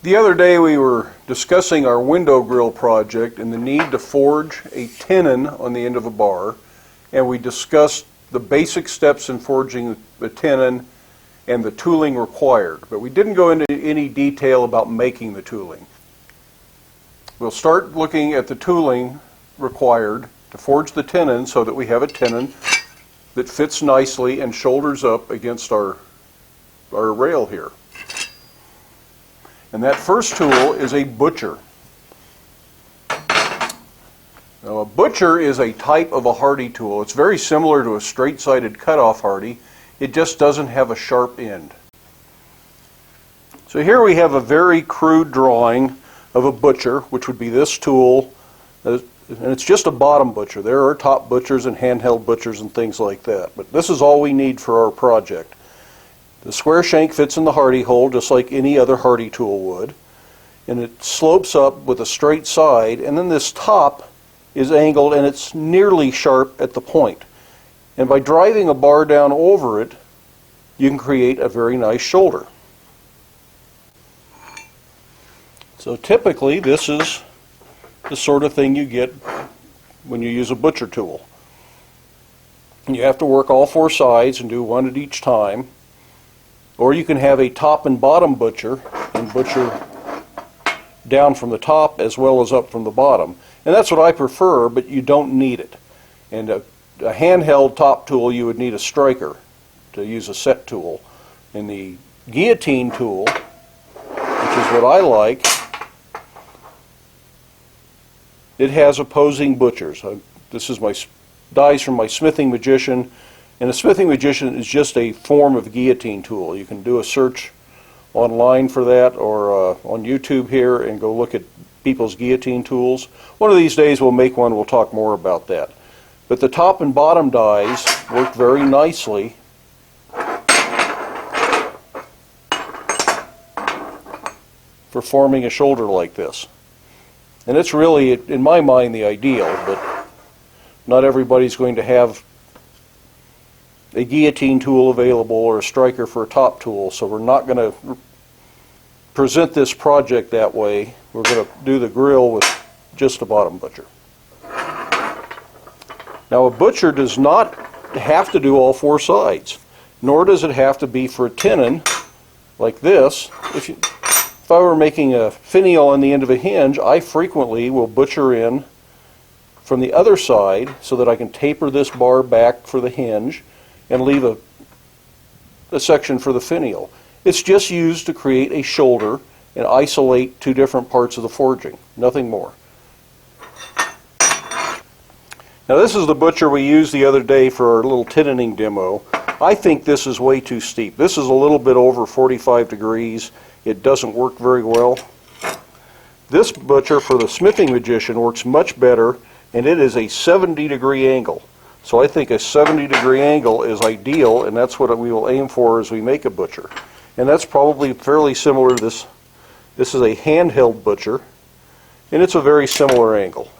The other day we were discussing our window grill project and the need to forge a tenon on the end of a bar, and we discussed the basic steps in forging the tenon and the tooling required, but we didn't go into any detail about making the tooling. We'll start looking at the tooling required to forge the tenon so that we have a tenon that fits nicely and shoulders up against our rail here. And that first tool is a butcher. Now, a butcher is a type of a hardy tool. It's very similar to a straight-sided cutoff hardy. It just doesn't have a sharp end. So here we have a very crude drawing of a butcher, which would be this tool, and it's just a bottom butcher. There are top butchers and handheld butchers and things like that, but this is all we need for our project. The square shank fits in the hardy hole just like any other hardy tool would, and it slopes up with a straight side, and then this top is angled and it's nearly sharp at the point. And by driving a bar down over it, you can create a very nice shoulder. So typically this is the sort of thing you get when you use a butcher tool. And you have to work all four sides and do one at each time. Or you can have a top and bottom butcher and butcher down from the top as well as up from the bottom. And that's what I prefer, but you don't need it. And a handheld top tool, you would need a striker to use a set tool. And the guillotine tool, which is what I like, it has opposing butchers. This is my dies from my Smithing Magician. And a Smithing Magician is just a form of guillotine tool. You can do a search online for that or on YouTube here and go look at people's guillotine tools. One of these days we'll make one, we'll talk more about that. But the top and bottom dies work very nicely for forming a shoulder like this. And it's really, in my mind, the ideal, but not everybody's going to have a guillotine tool available or a striker for a top tool, so we're not going to present this project that way. We're going to do the grill with just a bottom butcher. Now, a butcher does not have to do all four sides, nor does it have to be for a tenon like this. If I were making a finial on the end of a hinge, I frequently will butcher in from the other side so that I can taper this bar back for the hinge and leave a section for the finial. It's just used to create a shoulder and isolate two different parts of the forging, nothing more. Now this is the butcher we used the other day for our little tenoning demo. I think this is way too steep. This is a little bit over 45 degrees. It doesn't work very well. This butcher for the Smithing Magician works much better, and it is a 70-degree angle. So I think a 70-degree angle is ideal, and that's what we will aim for as we make a butcher. And that's probably fairly similar to this. This is a handheld butcher, and it's a very similar angle.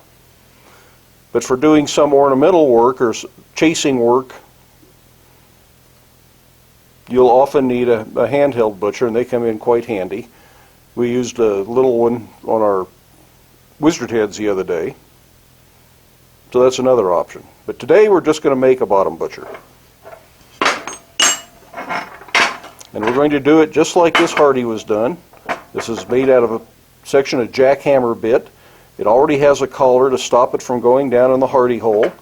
But for doing some ornamental work or chasing work, you'll often need a handheld butcher, and they come in quite handy. We used a little one on our wizard heads the other day, so that's another option. But today we're just going to make a bottom butcher. And we're going to do it just like this hardy was done. This is made out of a section of jackhammer bit. It already has a collar to stop it from going down in the hardy hole.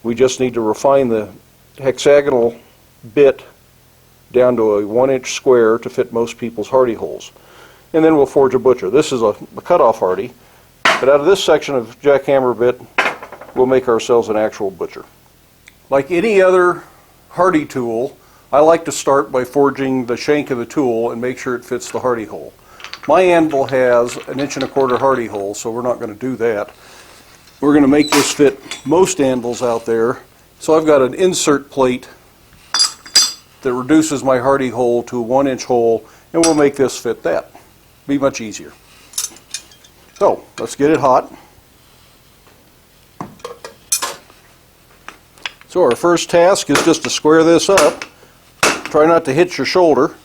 We just need to refine the hexagonal bit down to a 1-inch square to fit most people's hardy holes. And then we'll forge a butcher. This is a cutoff hardy, but out of this section of jackhammer bit, we'll make ourselves an actual butcher. Like any other hardy tool, I like to start by forging the shank of the tool and make sure it fits the hardy hole. My anvil has an 1.25-inch hardy hole, so we're not going to do that. We're going to make this fit most anvils out there. So I've got an insert plate that reduces my hardy hole to a 1-inch hole, and we'll make this fit that. Be much easier. So let's get it hot. So our first task is just to square this up. Try not to hit your shoulder.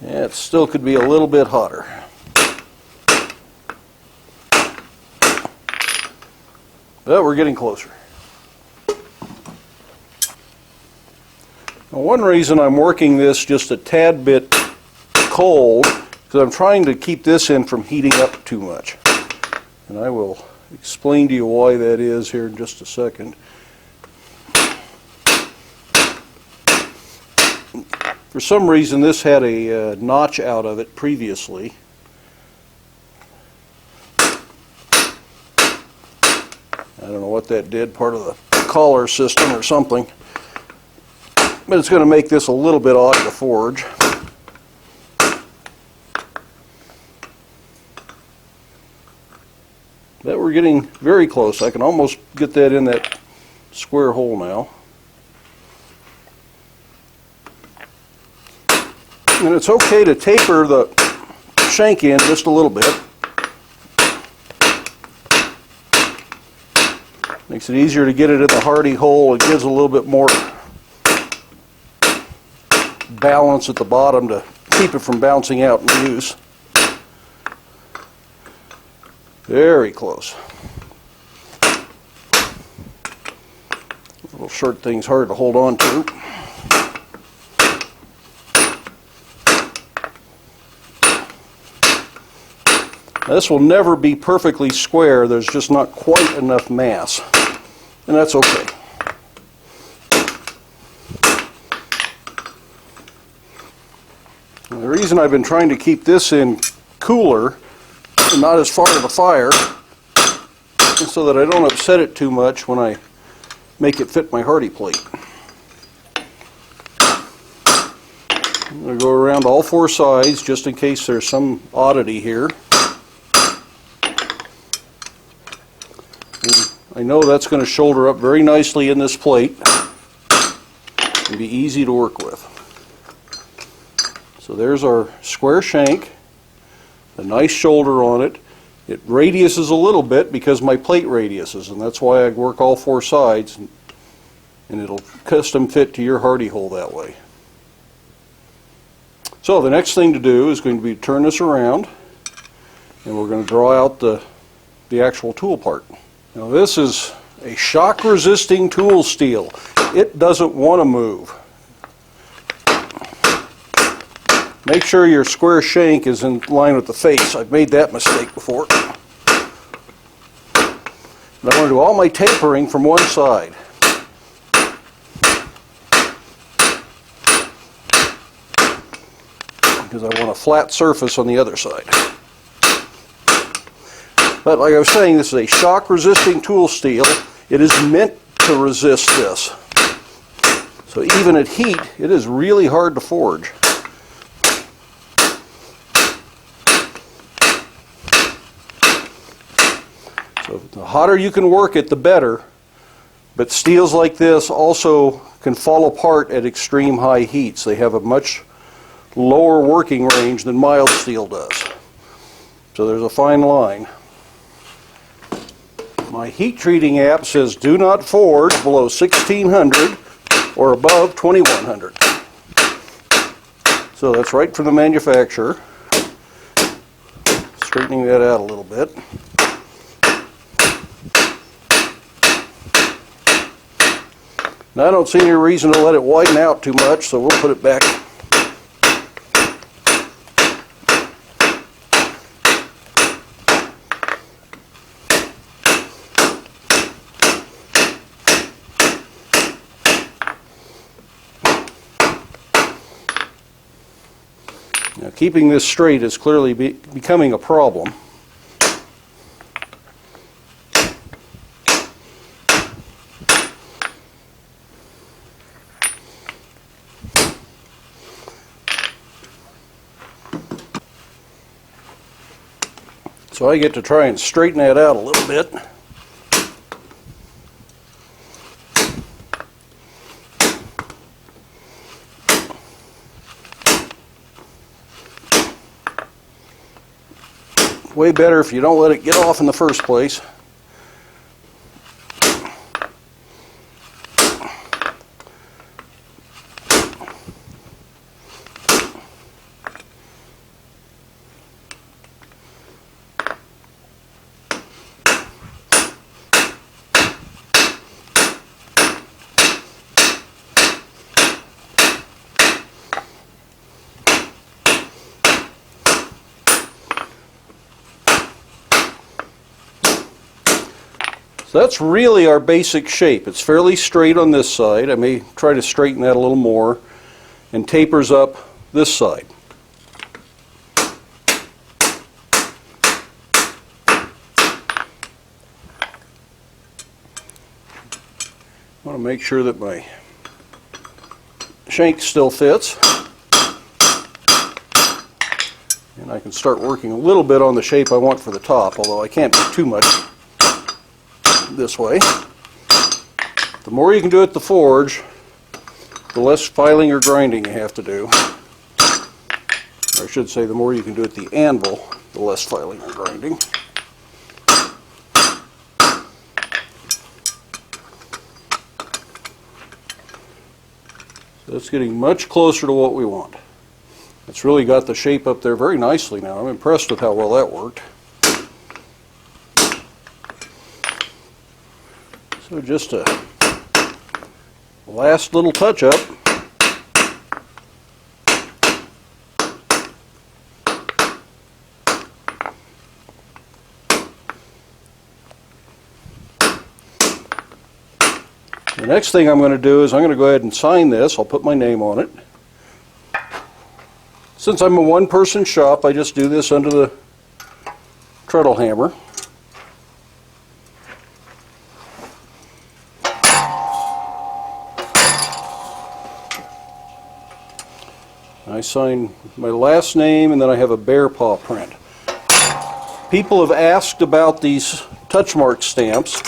Yeah, it still could be a little bit hotter. But we're getting closer. Now, one reason I'm working this just a tad bit cold, because I'm trying to keep this in from heating up too much. And I will explain to you why that is here in just a second. For some reason this had a notch out of it previously. I don't know what that did, part of the collar system or something. But it's going to make this a little bit odd to forge. But we're getting very close. I can almost get that in that square hole now. And it's okay to taper the shank in just a little bit. Makes it easier to get it in the hardy hole. It gives a little bit more balance at the bottom to keep it from bouncing out in use. Very close. Little short thing's hard to hold on to. Now, this will never be perfectly square. There's just not quite enough mass. And that's okay. And the reason I've been trying to keep this in cooler and not as far to the fire is so that I don't upset it too much when I make it fit my hardy plate. I'm going to go around all four sides just in case there's some oddity here. I know that's going to shoulder up very nicely in this plate and be easy to work with. So there's our square shank, a nice shoulder on it. It radiuses a little bit because my plate radiuses, and that's why I work all four sides, and it'll custom fit to your hardy hole that way. So the next thing to do is going to be turn this around, and we're going to draw out the actual tool part. Now this is a shock resisting tool steel. It doesn't want to move. Make sure your square shank is in line with the face. I've made that mistake before. And I want to do all my tapering from one side. Because I want a flat surface on the other side. But like I was saying, this is a shock resisting tool steel. It is meant to resist this. So even at heat, it is really hard to forge. So the hotter you can work it, the better. But steels like this also can fall apart at extreme high heats. They have a much lower working range than mild steel does. So there's a fine line. My heat treating app says do not forge below 1600 or above 2100. So that's right from the manufacturer. Straightening that out a little bit. Now I don't see any reason to let it widen out too much, so we'll put it back. Now, keeping this straight is clearly becoming a problem. So I get to try and straighten that out a little bit. Way better if you don't let it get off in the first place. So that's really our basic shape. It's fairly straight on this side. I may try to straighten that a little more, and tapers up this side. I want to make sure that my shank still fits. And I can start working a little bit on the shape I want for the top, although I can't do too much this way. The more you can do at the forge, the less filing or grinding you have to do. Or I should say, the more you can do at the anvil, the less filing or grinding. So it's getting much closer to what we want. It's really got the shape up there very nicely now. I'm impressed with how well that worked. So just a last little touch-up. The next thing I'm going to do is I'm going to go ahead and sign this. I'll put my name on it. Since I'm a one-person shop, I just do this under the treadle hammer. I sign my last name, and then I have a bear paw print. People have asked about these touch mark stamps.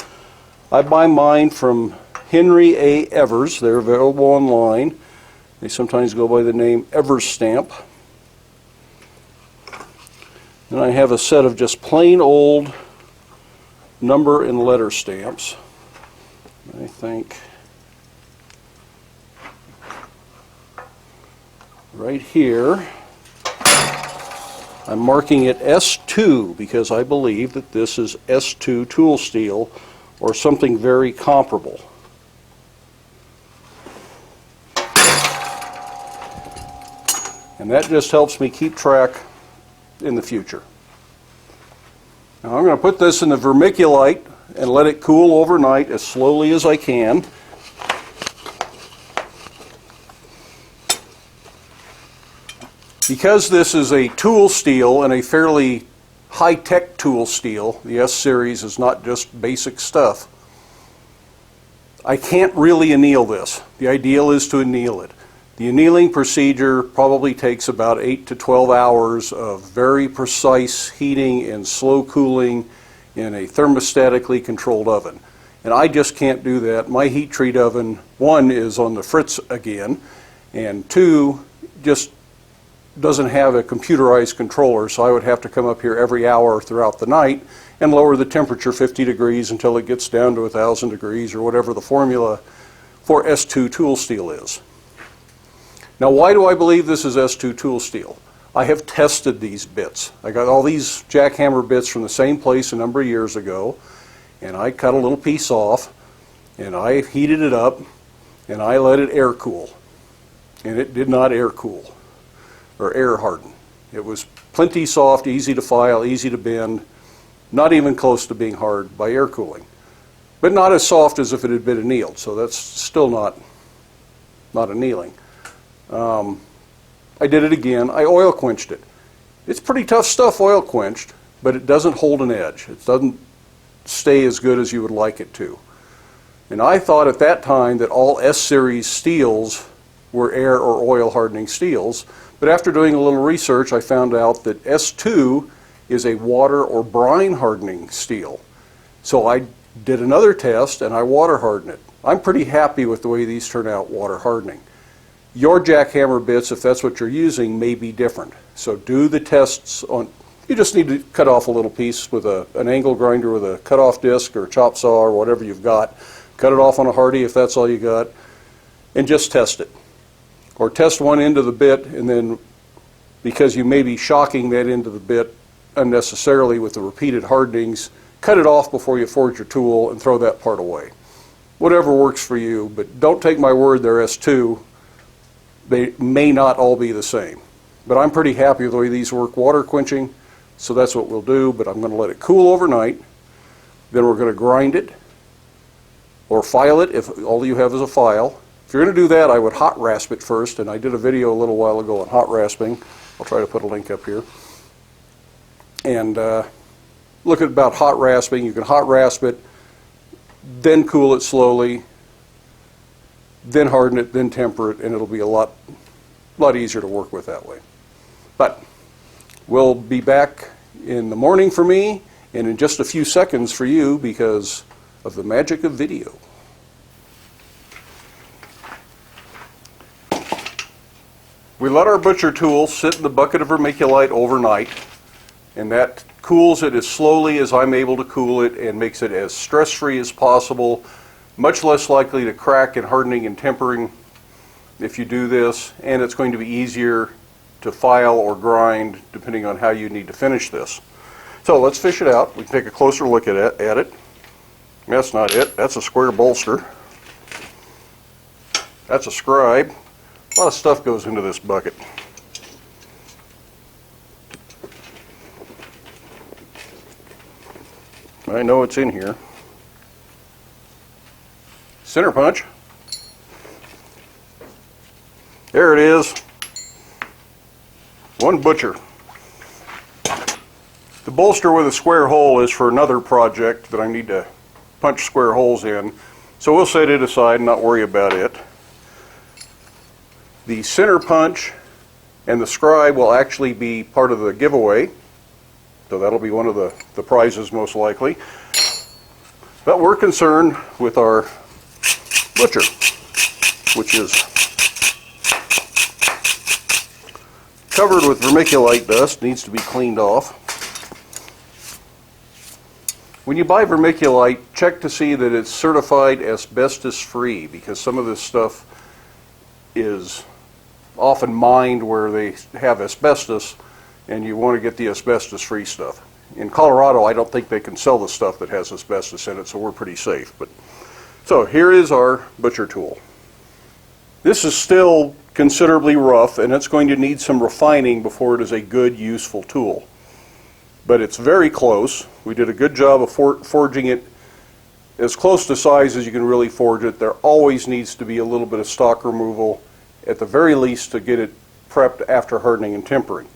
I buy mine from Henry A. Evers. They're available online. They sometimes go by the name Evers Stamp. And I have a set of just plain old number and letter stamps. I think right here I'm marking it S2 because I believe that this is S2 tool steel or something very comparable. And that just helps me keep track in the future. Now I'm going to put this in the vermiculite and let it cool overnight as slowly as I can. Because this is a tool steel and a fairly high-tech tool steel, the S series is not just basic stuff, I can't really anneal this. The ideal is to anneal it. The annealing procedure probably takes about 8 to 12 hours of very precise heating and slow cooling in a thermostatically controlled oven. And I just can't do that. My heat treat oven, one, is on the fritz again, and two, just doesn't have a computerized controller, so I would have to come up here every hour throughout the night and lower the temperature 50 degrees until it gets down to 1,000 degrees or whatever the formula for S2 tool steel is. Now, why do I believe this is S2 tool steel? I have tested these bits. I got all these jackhammer bits from the same place a number of years ago, and I cut a little piece off, and I heated it up, and I let it air cool. And it did not air cool, or air harden. It was plenty soft, easy to file, easy to bend, not even close to being hard by air cooling. But not as soft as if it had been annealed, so that's still not annealing. I did it again. I oil quenched it. It's pretty tough stuff, oil quenched, but it doesn't hold an edge. It doesn't stay as good as you would like it to. And I thought at that time that all S-series steels were air or oil hardening steels, but after doing a little research I found out that S2 is a water or brine hardening steel. So I did another test and I water hardened it. I'm pretty happy with the way these turn out water hardening. Your jackhammer bits, if that's what you're using, may be different. So do the tests on, you just need to cut off a little piece with an angle grinder with a cutoff disc or chop saw or whatever you've got. Cut it off on a Hardy if that's all you got, and just test it. Or test one end of the bit, and then, because you may be shocking that end of the bit unnecessarily with the repeated hardenings, cut it off before you forge your tool and throw that part away. Whatever works for you, but don't take my word they're S2. They may not all be the same. But I'm pretty happy with the way these work water quenching, so that's what we'll do, but I'm going to let it cool overnight. Then we're going to grind it, or file it if all you have is a file. If you're going to do that, I would hot rasp it first, and I did a video a little while ago on hot rasping. I'll try to put a link up here. And look at about hot rasping. You can hot rasp it, then cool it slowly, then harden it, then temper it, and it'll be a lot easier to work with that way. But we'll be back in the morning for me, and in just a few seconds for you because of the magic of video. We let our butcher tool sit in the bucket of vermiculite overnight, and that cools it as slowly as I'm able to cool it and makes it as stress-free as possible, much less likely to crack in hardening and tempering if you do this, and it's going to be easier to file or grind depending on how you need to finish this. So let's fish it out. We can take a closer look at it. That's not it. That's a square bolster. That's a scribe. A lot of stuff goes into this bucket. I know it's in here. Center punch. There it is. One butcher. The bolster with a square hole is for another project that I need to punch square holes in, so we'll set it aside and not worry about it. The center punch and the scribe will actually be part of the giveaway, so that'll be one of the prizes most likely. But we're concerned with our butcher, which is covered with vermiculite dust, needs to be cleaned off. When you buy vermiculite, check to see that it's certified asbestos free, because some of this stuff is often mined where they have asbestos, and you want to get the asbestos free stuff. In Colorado, I don't think they can sell the stuff that has asbestos in it, so we're pretty safe. So here is our butcher tool. This is still considerably rough, and it's going to need some refining before it is a good, useful tool. But it's very close. We did a good job of forging it as close to size as you can really forge it. There always needs to be a little bit of stock removal, at the very least, to get it prepped after hardening and tempering.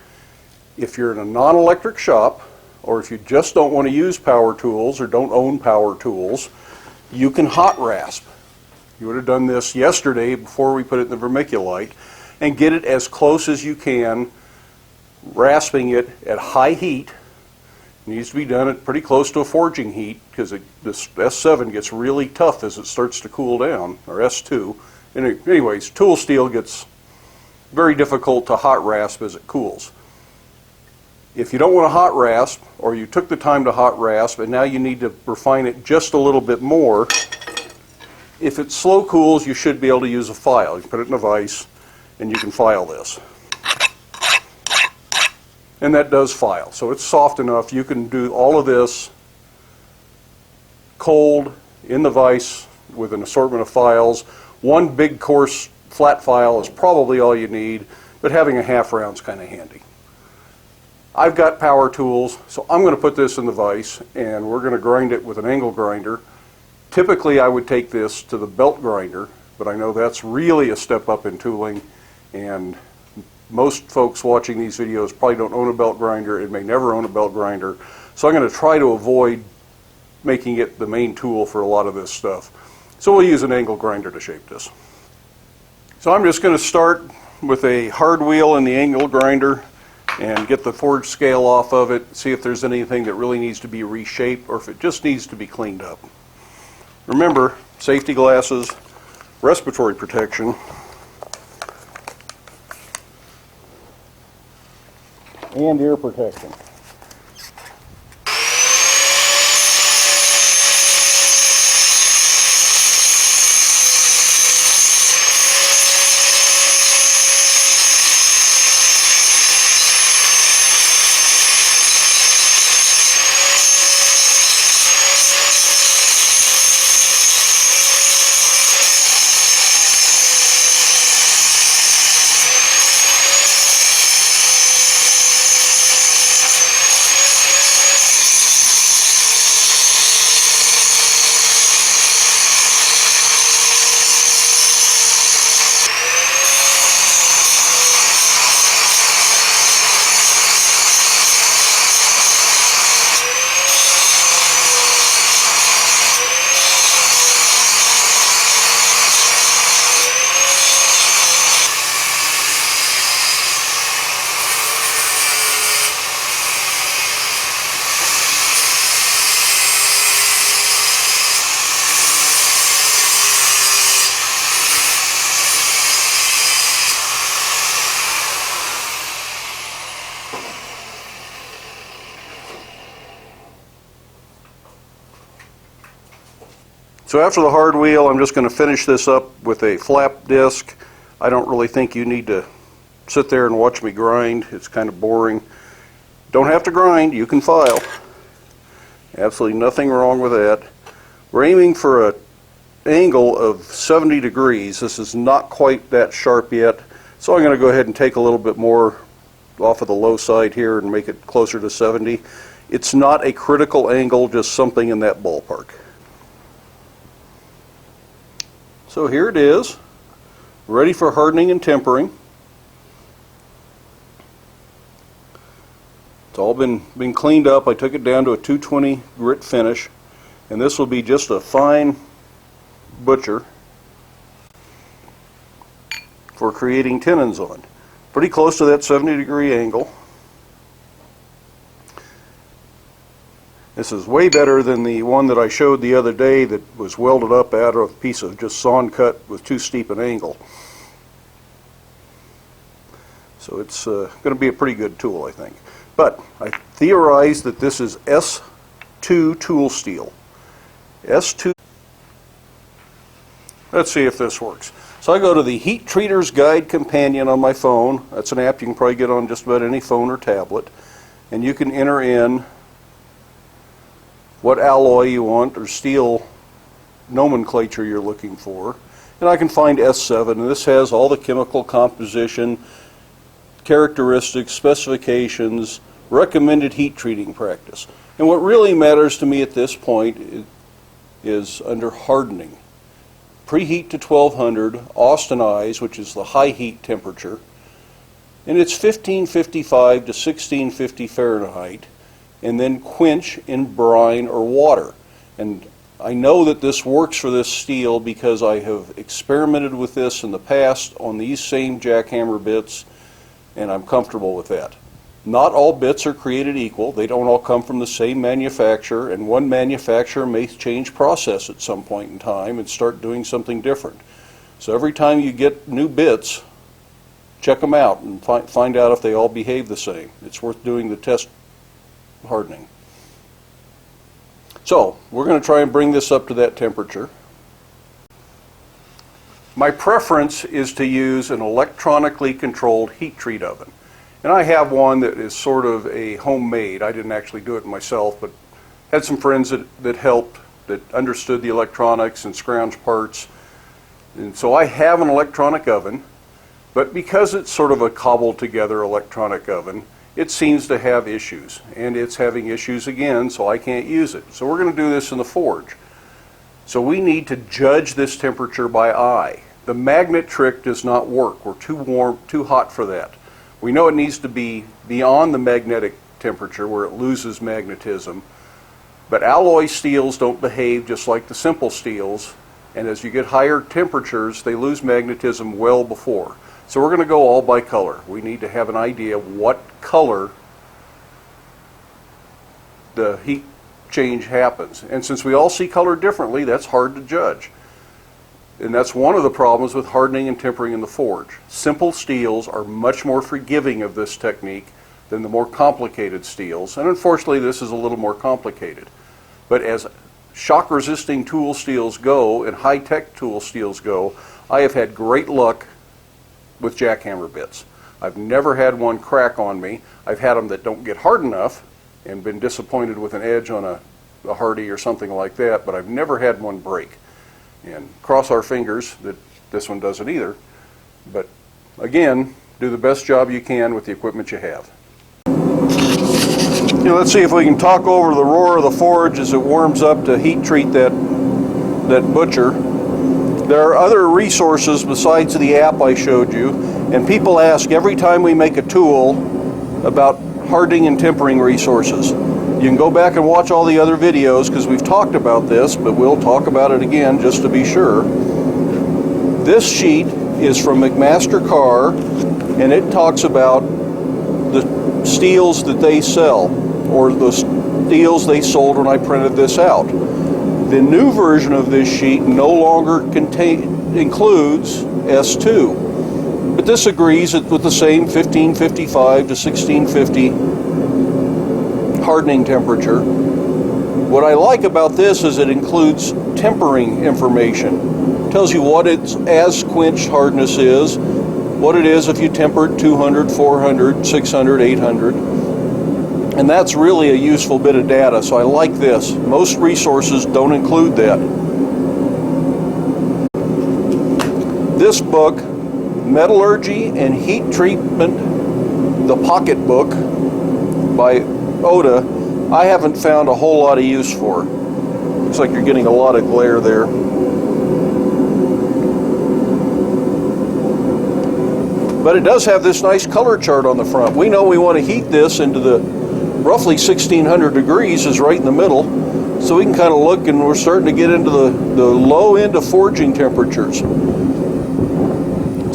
If you're in a non-electric shop, or if you just don't want to use power tools or don't own power tools, you can hot rasp. You would have done this yesterday before we put it in the vermiculite, and get it as close as you can, rasping it at high heat. It needs to be done at pretty close to a forging heat, because this S7 gets really tough as it starts to cool down, or S2. Anyways, tool steel gets very difficult to hot rasp as it cools. If you don't want to hot rasp, or you took the time to hot rasp and now you need to refine it just a little bit more, if it slow cools, you should be able to use a file. You can put it in a vise and you can file this. And that does file. So it's soft enough. You can do all of this cold in the vise with an assortment of files. One big coarse flat file is probably all you need, but having a half round is kind of handy. I've got power tools, so I'm going to put this in the vise, and we're going to grind it with an angle grinder. Typically I would take this to the belt grinder, but I know that's really a step up in tooling, and most folks watching these videos probably don't own a belt grinder and may never own a belt grinder, so I'm going to try to avoid making it the main tool for a lot of this stuff. So we'll use an angle grinder to shape this. So I'm just going to start with a hard wheel in the angle grinder and get the forged scale off of it, see if there's anything that really needs to be reshaped or if it just needs to be cleaned up. Remember, safety glasses, respiratory protection, and ear protection. So after the hard wheel, I'm just going to finish this up with a flap disc. I don't really think you need to sit there and watch me grind. It's kind of boring. Don't have to grind, you can file. Absolutely nothing wrong with that. We're aiming for an angle of 70 degrees. This is not quite that sharp yet, so I'm going to go ahead and take a little bit more off of the low side here and make it closer to 70. It's not a critical angle, just something in that ballpark. So here it is, ready for hardening and tempering. It's all been cleaned up. I took it down to a 220 grit finish, and this will be just a fine butcher for creating tenons on. Pretty close to that 70-degree angle. This is way better than the one that I showed the other day that was welded up out of a piece of just sawn cut with too steep an angle. So it's going to be a pretty good tool, I think. But I theorize that this is S2 tool steel. S2. Let's see if this works. So I go to the Heat Treater's Guide Companion on my phone. That's an app you can probably get on just about any phone or tablet. And you can enter in what alloy you want or steel nomenclature you're looking for. And I can find S7, and this has all the chemical composition, characteristics, specifications, recommended heat treating practice. And what really matters to me at this point is under hardening. Preheat to 1200, austenize, which is the high heat temperature, and it's 1555 to 1650 Fahrenheit, and then quench in brine or water. And I know that this works for this steel because I have experimented with this in the past on these same jackhammer bits, and I'm comfortable with that. Not all bits are created equal. They don't all come from the same manufacturer, and one manufacturer may change process at some point in time and start doing something different. So every time you get new bits, check them out and find out if they all behave the same. It's worth doing the test hardening. So we're going to try and bring this up to that temperature. My preference is to use an electronically controlled heat treat oven. And I have one that is sort of a homemade. I didn't actually do it myself, but had some friends that helped, that understood the electronics and scrounged parts. And so I have an electronic oven, but because it's sort of a cobbled together electronic oven, it seems to have issues. And it's having issues again, so I can't use it. So we're going to do this in the forge. So we need to judge this temperature by eye. The magnet trick does not work. We're too warm, too hot for that. We know it needs to be beyond the magnetic temperature where it loses magnetism, but alloy steels don't behave just like the simple steels, and as you get higher temperatures, they lose magnetism well before. So we're going to go all by color. We need to have an idea what color the heat change happens. And since we all see color differently, that's hard to judge. And that's one of the problems with hardening and tempering in the forge. Simple steels are much more forgiving of this technique than the more complicated steels. And unfortunately, this is a little more complicated. But as shock-resisting tool steels go and high-tech tool steels go, I have had great luck with jackhammer bits. I've never had one crack on me. I've had them that don't get hard enough and been disappointed with an edge on a Hardy or something like that, but I've never had one break. And cross our fingers that this one doesn't either. But again, do the best job you can with the equipment you have. Let's see if we can talk over the roar of the forge as it warms up to heat treat that butcher. There are other resources besides the app I showed you, and people ask every time we make a tool about hardening and tempering resources. You can go back and watch all the other videos because we've talked about this, but we'll talk about it again just to be sure. This sheet is from McMaster Carr, and it talks about the steels that they sell, or the steels they sold when I printed this out. The new version of this sheet no longer includes S2, but this agrees with the same 1555 to 1650 hardening temperature. What I like about this is it includes tempering information. It tells you what its as quenched hardness is, what it is if you temper it 200, 400, 600, 800. And that's really a useful bit of data, so I like this. Most resources don't include that. This book, Metallurgy and Heat Treatment, the Pocket Book by Oda, I haven't found a whole lot of use for. Looks like you're getting a lot of glare there. But it does have this nice color chart on the front. We know we want to heat this into the roughly 1600 degrees is right in the middle. So we can kind of look, and we're starting to get into the low end of forging temperatures.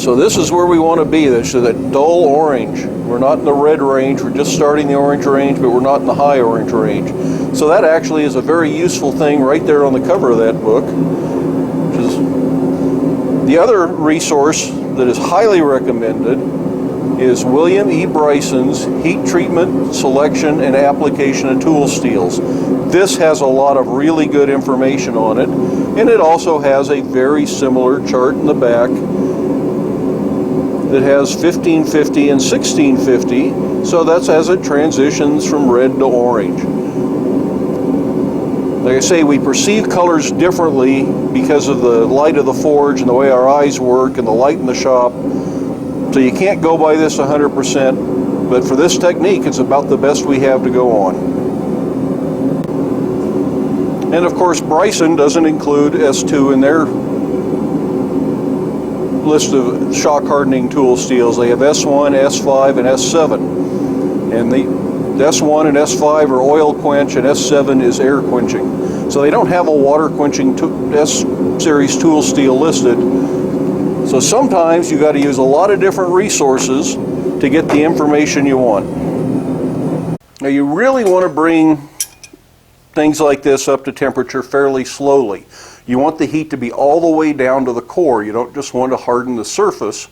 So this is where we want to be. This is that dull orange. We're not in the red range. We're just starting the orange range, but we're not in the high orange range. So that actually is a very useful thing right there on the cover of that book. Which is the other resource that is highly recommended is William E. Bryson's Heat Treatment, Selection, and Application of Tool Steels. This has a lot of really good information on it, and it also has a very similar chart in the back that has 1550 and 1650, so that's as it transitions from red to orange. Like I say, we perceive colors differently because of the light of the forge and the way our eyes work and the light in the shop, so you can't go by this 100%, but for this technique it's about the best we have to go on. And of course Bryson doesn't include S2 in their list of shock hardening tool steels. They have S1, S5, and S7. And the S1 and S5 are oil quench, and S7 is air quenching. So they don't have a water quenching S-series tool steel listed. So sometimes you got to use a lot of different resources to get the information you want. Now you really want to bring things like this up to temperature fairly slowly. You want the heat to be all the way down to the core. You don't just want to harden the surface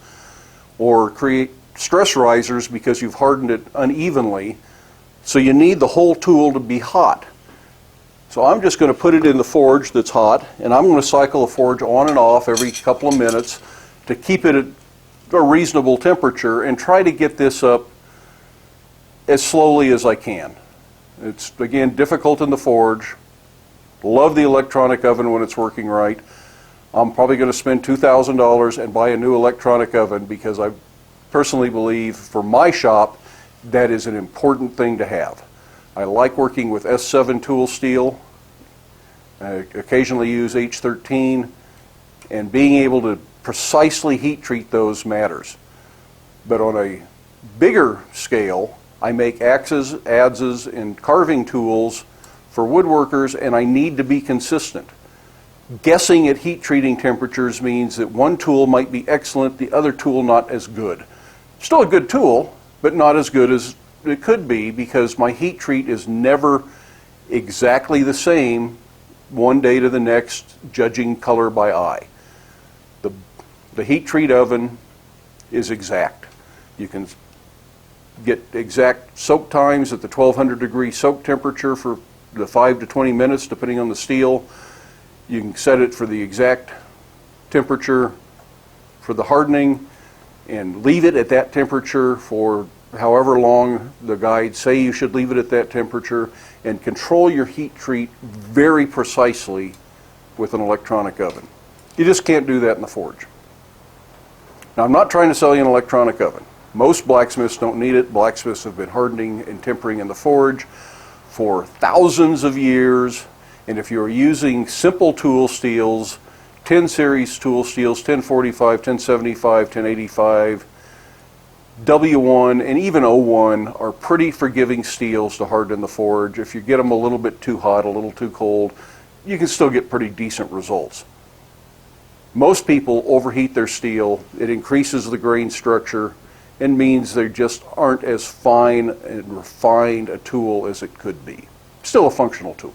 or create stress risers because you've hardened it unevenly. So you need the whole tool to be hot. So I'm just going to put it in the forge that's hot, and I'm going to cycle the forge on and off every couple of minutes to keep it at a reasonable temperature and try to get this up as slowly as I can. It's, again, difficult in the forge. Love the electronic oven when it's working right. I'm probably going to spend $2,000 and buy a new electronic oven because I personally believe for my shop that is an important thing to have. I like working with S7 tool steel. I occasionally use H13, and being able to precisely heat treat those matters. But on a bigger scale, I make axes, adzes, and carving tools for woodworkers, and I need to be consistent. Guessing at heat treating temperatures means that one tool might be excellent, the other tool not as good. Still a good tool, but not as good as it could be because my heat treat is never exactly the same one day to the next, judging color by eye. The heat treat oven is exact. You can get exact soak times at the 1200 degree soak temperature for the 5 to 20 minutes depending on the steel. You can set it for the exact temperature for the hardening and leave it at that temperature for however long the guides say you should leave it at that temperature, and control your heat treat very precisely with an electronic oven. You just can't do that in the forge. Now, I'm not trying to sell you an electronic oven. Most blacksmiths don't need it. Blacksmiths have been hardening and tempering in the forge for thousands of years, and if you're using simple tool steels, 10 series tool steels, 1045, 1075, 1085, W1 and even O1 are pretty forgiving steels to harden in the forge. If you get them a little bit too hot, a little too cold, you can still get pretty decent results. Most people overheat their steel. It increases the grain structure and means they just aren't as fine and refined a tool as it could be. Still a functional tool.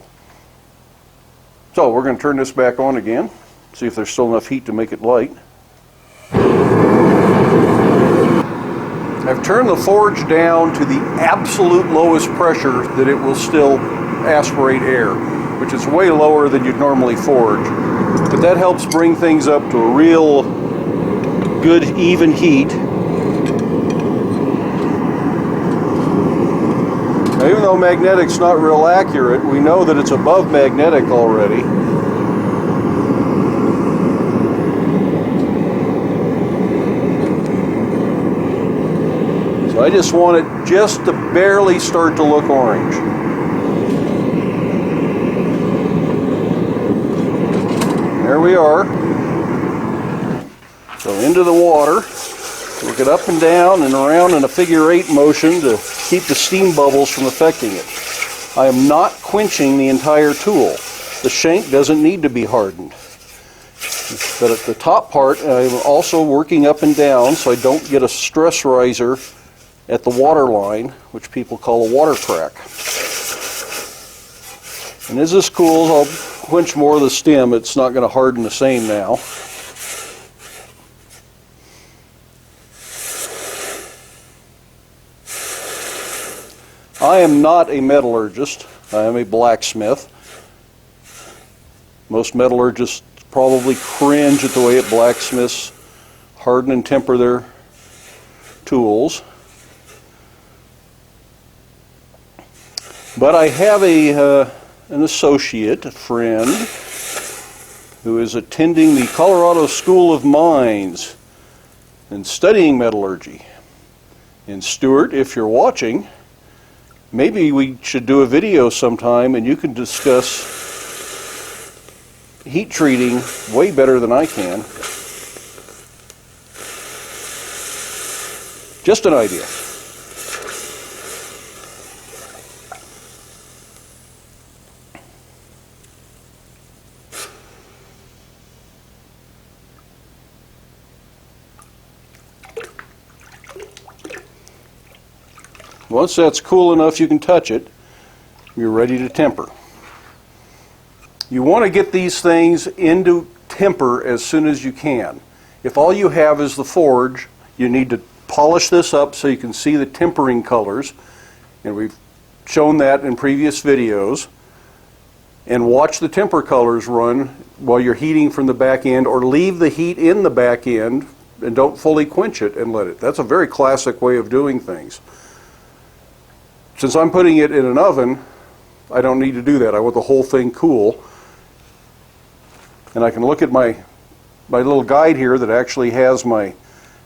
So we're going to turn this back on again, see if there's still enough heat to make it light. I've turned the forge down to the absolute lowest pressure that it will still aspirate air. which is way lower than you'd normally forge. But that helps bring things up to a real good even heat. Now, even though magnetic's not real accurate, we know that it's above magnetic already. So I just want it just to barely start to look orange. There we are. So into the water, work it up and down and around in a figure-8 motion to keep the steam bubbles from affecting it. I am not quenching the entire tool. The shank doesn't need to be hardened. But at the top part, I'm also working up and down so I don't get a stress riser at the water line, which people call a water crack. And as this cools, I'll quench more of the stem. It's not going to harden the same now. I am not a metallurgist. I am a blacksmith. Most metallurgists probably cringe at the way blacksmiths harden and temper their tools. But I have an associate, a friend, who is attending the Colorado School of Mines and studying metallurgy. And Stuart, if you're watching, maybe we should do a video sometime and you can discuss heat treating way better than I can. Just an idea. Once that's cool enough you can touch it, you're ready to temper. You want to get these things into temper as soon as you can. If all you have is the forge, you need to polish this up so you can see the tempering colors, and we've shown that in previous videos. And watch the temper colors run while you're heating from the back end, or leave the heat in the back end and don't fully quench it and let it. That's a very classic way of doing things. Since I'm putting it in an oven, I don't need to do that. I want the whole thing cool. And I can look at my little guide here that actually has my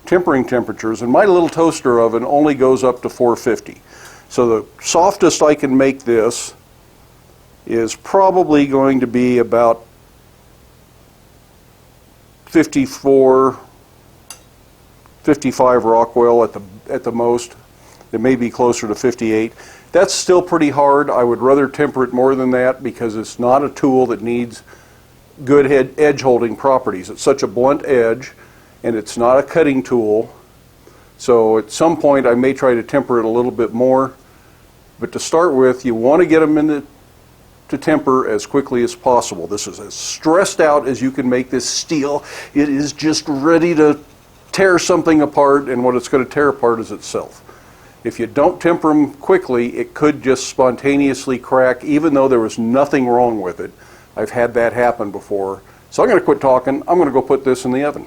tempering temperatures, and my little toaster oven only goes up to 450. So the softest I can make this is probably going to be about 54, 55 Rockwell at the most. It may be closer to 58. That's still pretty hard. I would rather temper it more than that because it's not a tool that needs good edge holding properties. It's such a blunt edge, and it's not a cutting tool. So at some point I may try to temper it a little bit more. But to start with, you want to get them to temper as quickly as possible. This is as stressed out as you can make this steel. It is just ready to tear something apart, and what it's going to tear apart is itself. If you don't temper them quickly, it could just spontaneously crack, even though there was nothing wrong with it. I've had that happen before. So I'm going to quit talking. I'm going to go put this in the oven.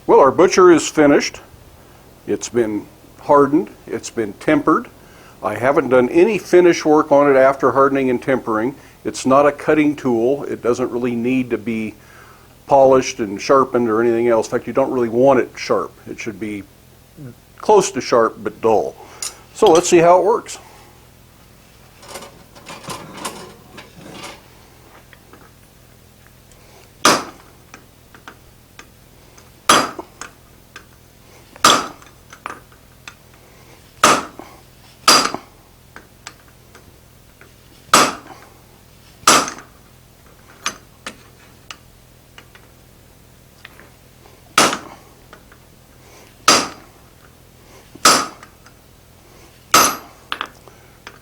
Well, our butcher is finished. It's been hardened. It's been tempered. I haven't done any finish work on it after hardening and tempering. It's not a cutting tool. It doesn't really need to be polished and sharpened or anything else. In fact, you don't really want it sharp. It should be close to sharp but dull. So let's see how it works.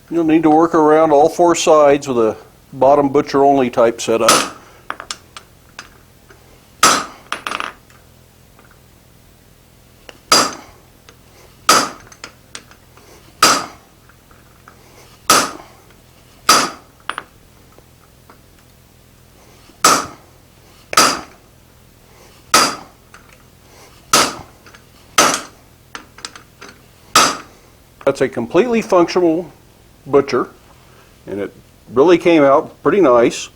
You'll need to work around all four sides with a bottom butcher only type setup. That's a completely functional butcher, and it really came out pretty nice.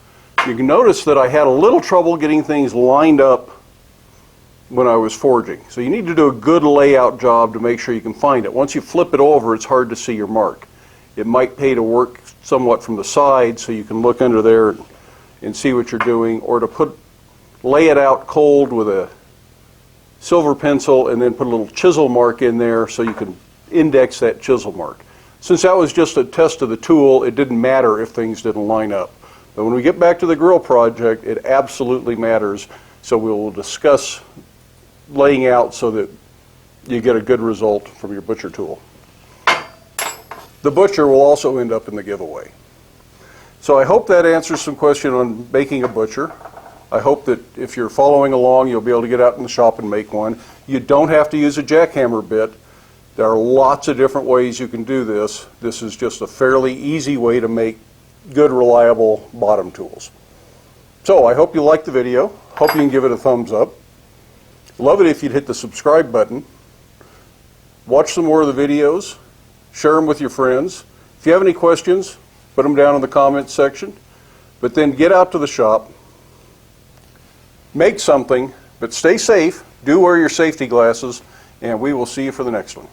You can notice that I had a little trouble getting things lined up when I was forging. So you need to do a good layout job to make sure you can find it. Once you flip it over, it's hard to see your mark. It might pay to work somewhat from the side so you can look under there and see what you're doing, or to lay it out cold with a silver pencil and then put a little chisel mark in there so you can index that chisel mark. Since that was just a test of the tool, it didn't matter if things didn't line up. But when we get back to the grill project, it absolutely matters. So we will discuss laying out so that you get a good result from your butcher tool. The butcher will also end up in the giveaway. So I hope that answers some question on making a butcher. I hope that if you're following along, you'll be able to get out in the shop and make one. You don't have to use a jackhammer bit. There are lots of different ways you can do this. This is just a fairly easy way to make good, reliable bottom tools. So I hope you liked the video. Hope you can give it a thumbs up. Love it if you'd hit the subscribe button. Watch some more of the videos. Share them with your friends. If you have any questions, put them down in the comments section. But then get out to the shop, make something, but stay safe, do wear your safety glasses, and we will see you for the next one.